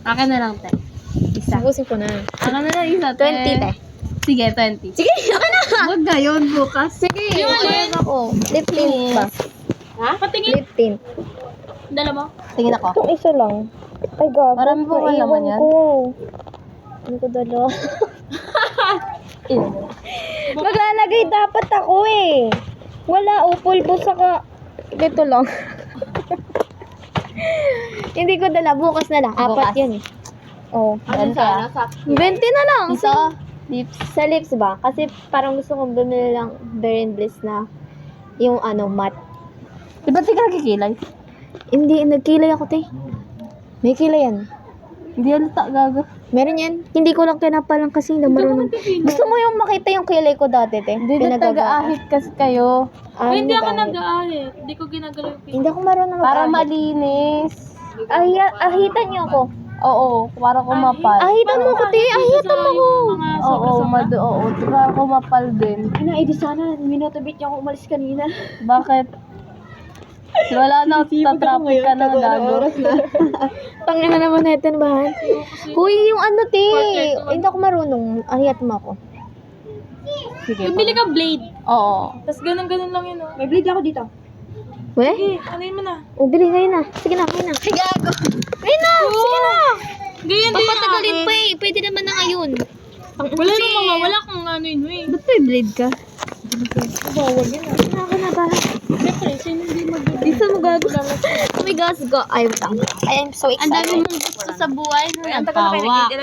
Akin na lang, te. Isa. Ubusin ko na. Akin na lang isa, te. 20, te. Sige, 20. Sige, akin na! Huwag na yun, bukas. Sige, Yung alin? ako. Lip tint ba? Ha? Patingin. Lip tint. Dala mo? Tingin ako. Itong isa lang. Ay, gago. Marami po ba naman yan? Hindi ko dala. Maglalagay dapat ako eh. Wala, pulbo saka. Ito lang. Hindi ko dala. Bukas na lang. Bukas. 4 yan eh. Oh. Ano sa? 20 na lang. Ito? Lips. Sa lips ba? Kasi parang gusto kong bumili lang Bare and Bliss na yung matte. Di ba di ka nagkikilay? Hindi, nagkilay ako, te. May kilay yan. Hindi halata, gago. Meron yan. Hindi ko lang kinapalang kasi na marunong. Gusto mo yung makita yung kilay ko dati, te? Hindi na taga-ahit kasi kayo. Hindi ako nag-aahit. Hindi ko ginagalaw yung Hindi ako marunong Para mag-ahit. malinis. Ahitan niyo ako. Oo, para kumapal. Ahitan mo ko, te. Ahitan mo ko. Oo, oo. Para kumapal din. Ina, edi sana. Minutubit niya ako umalis kanina. Bakit? Wala na, tatrapik ka na, gago. Tangin na naman natin ba? Huy, yung te. Hindi ako marunong. Ahitan mo ako. Sige. Bili ka blade. Oo. Tapos ganun-ganun lang yun, oh. May blade ako dito. We? Sige, ano mo na? Bili ngayon na. Sige na, ngayon na. Gago. Ngayon na! Sige na! Ganyan din Papatagalin pa eh. Pwede naman na ngayon. Wala nang mga, wala kung ano yun, eh. Ba't may blade ka? Bawal yun, ah. Ako na ba? Siyempre, sino hindi mag-blade? Isa mo gago. Oh my gosh, go. I am so Ang dami excited. mong gusto sa buhay na Ang tagal na kayo nagpawa. nag